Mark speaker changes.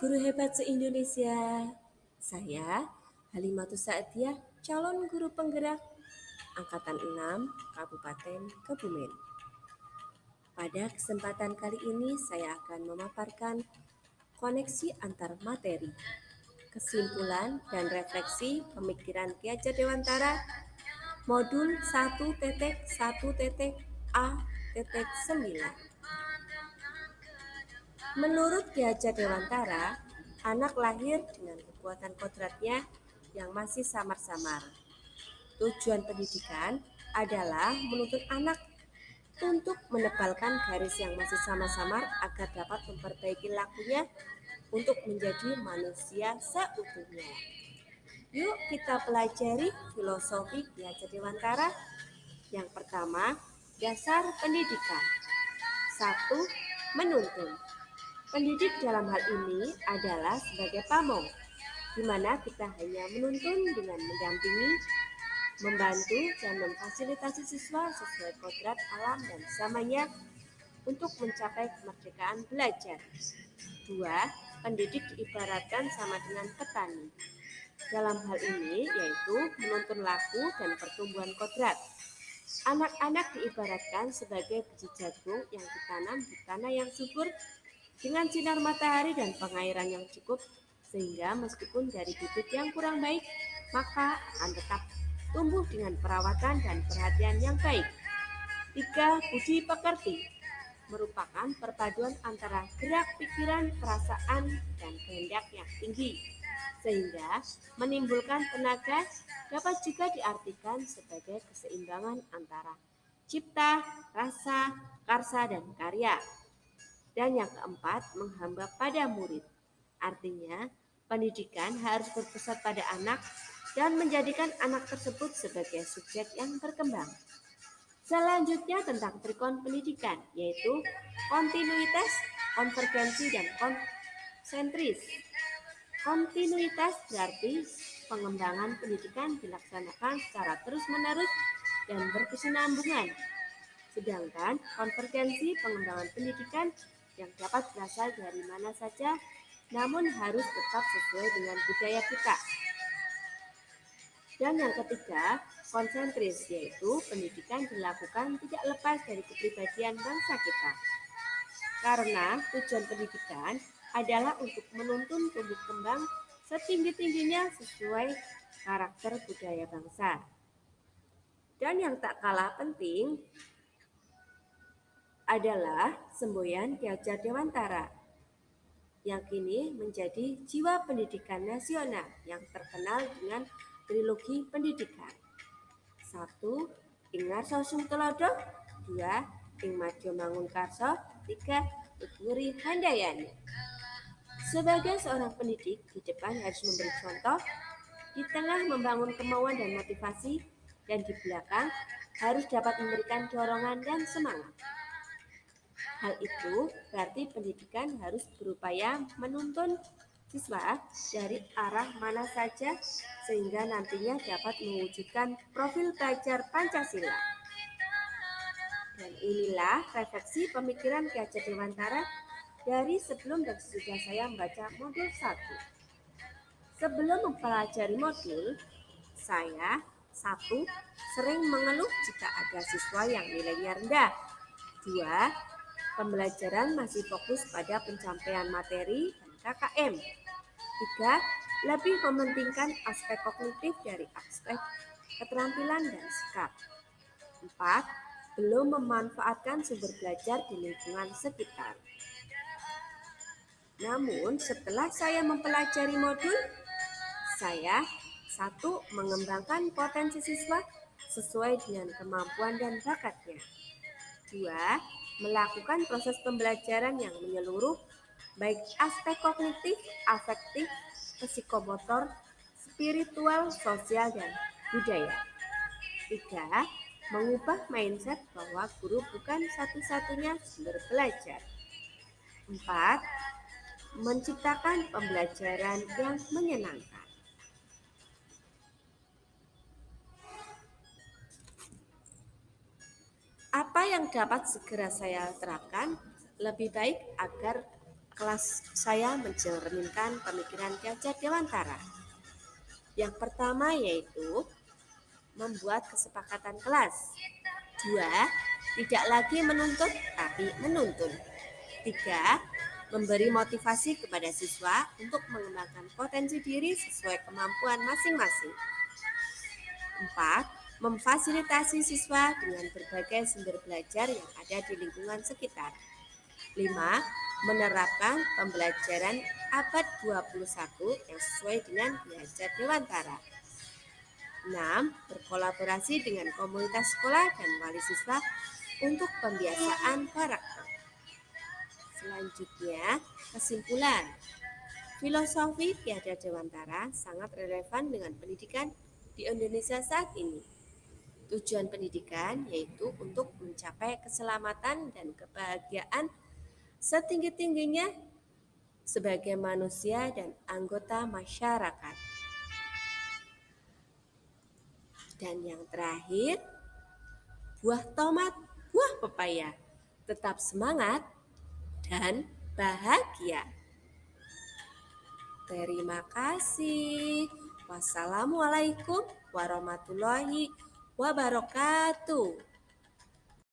Speaker 1: Guru hebat se-Indonesia. Saya, Halimatus Sa'diah, calon guru penggerak Angkatan 6 Kabupaten Kebumen. Pada kesempatan kali ini saya akan memaparkan koneksi antar materi, kesimpulan dan refleksi pemikiran Ki Hajar Dewantara modul 1.1.A.9. Menurut Ki Hajar Dewantara, anak lahir dengan kekuatan kodratnya yang masih samar-samar. Tujuan pendidikan adalah menuntun anak untuk menebalkan garis yang masih samar-samar agar dapat memperbaiki lakunya untuk menjadi manusia seutuhnya. Yuk kita pelajari filosofi Ki Hajar Dewantara. Yang pertama, dasar pendidikan. 1. Menuntun. Pendidik dalam hal ini adalah sebagai pamong, di mana kita hanya menuntun dengan mendampingi, membantu, dan memfasilitasi siswa sesuai kodrat alam dan zamannya untuk mencapai kemerdekaan belajar. 2. Pendidik diibaratkan sama dengan petani. Dalam hal ini yaitu menuntun laku dan pertumbuhan kodrat. Anak-anak diibaratkan sebagai biji jagung yang ditanam di tanah yang subur dengan sinar matahari dan pengairan yang cukup, sehingga meskipun dari bibit yang kurang baik, maka akan tetap tumbuh dengan perawatan dan perhatian yang baik. 3. Budi pekerti merupakan perpaduan antara gerak pikiran, perasaan, dan kehendak yang tinggi, sehingga menimbulkan tenaga. Dapat juga diartikan sebagai keseimbangan antara cipta, rasa, karsa, dan karya. Dan yang keempat, menghamba pada murid. Artinya, pendidikan harus berpusat pada anak dan menjadikan anak tersebut sebagai subjek yang berkembang. Selanjutnya tentang trikon pendidikan, yaitu kontinuitas, konvergensi, dan konsentris. Kontinuitas berarti pengembangan pendidikan dilaksanakan secara terus-menerus dan berkesinambungan. Sedangkan konvergensi pengembangan pendidikan yang dapat berasal dari mana saja, namun harus tetap sesuai dengan budaya kita. Dan yang ketiga, konsentris, yaitu pendidikan dilakukan tidak lepas dari kepribadian bangsa kita. Karena tujuan pendidikan adalah untuk menuntun tumbuh kembang setinggi-tingginya sesuai karakter budaya bangsa. Dan yang tak kalah penting adalah semboyan Ki Hajar Dewantara yang kini menjadi jiwa pendidikan nasional yang terkenal dengan trilogi pendidikan. 1. Ing Ngarsa Sung Tulodo. 2. Ing Madya Mangunkarsa. 3. Tutmuri Handayani. Sebagai seorang pendidik, di depan harus memberi contoh, di tengah membangun kemauan dan motivasi, dan di belakang harus dapat memberikan dorongan dan semangat. Hal itu berarti pendidikan harus berupaya menuntun siswa dari arah mana saja sehingga nantinya dapat mewujudkan profil pelajar Pancasila. Dan inilah refleksi pemikiran Ki Hajar Dewantara dari sebelum dan sesudah saya membaca modul 1. Sebelum mempelajari modul, saya 1. Sering mengeluh jika ada siswa yang nilainya rendah. 2. Pembelajaran masih fokus pada pencapaian materi dan KKM. 3. Lebih mementingkan aspek kognitif dari aspek keterampilan dan sikap. 4. Belum memanfaatkan sumber belajar di lingkungan sekitar. Namun setelah saya mempelajari modul, saya 1. Mengembangkan potensi siswa sesuai dengan kemampuan dan bakatnya. 2. Melakukan proses pembelajaran yang menyeluruh, baik aspek kognitif, afektif, psikomotor, spiritual, sosial, dan budaya. 3. Mengubah mindset bahwa guru bukan satu-satunya sumber belajar. 4. Menciptakan pembelajaran yang menyenangkan. Apa yang dapat segera saya terapkan? Lebih baik agar kelas saya mencerminkan pemikiran Gajah Dewantara. Yang pertama yaitu membuat kesepakatan kelas. 2. Tidak lagi menuntut tapi menuntun. 3. Memberi motivasi kepada siswa untuk mengembangkan potensi diri sesuai kemampuan masing-masing. 4. Memfasilitasi siswa dengan berbagai sumber belajar yang ada di lingkungan sekitar. 5. Menerapkan pembelajaran abad 21 yang sesuai dengan Gajah Dewantara. 6. Berkolaborasi dengan komunitas sekolah dan wali siswa untuk pembiasaan karakter. Selanjutnya, kesimpulan. Filosofi Gajah Dewantara sangat relevan dengan pendidikan di Indonesia saat ini. Tujuan pendidikan yaitu untuk mencapai keselamatan dan kebahagiaan setinggi-tingginya sebagai manusia dan anggota masyarakat. Dan yang terakhir, buah tomat, buah pepaya. Tetap semangat dan bahagia. Terima kasih. Wassalamualaikum warahmatullahi wabarakatuh.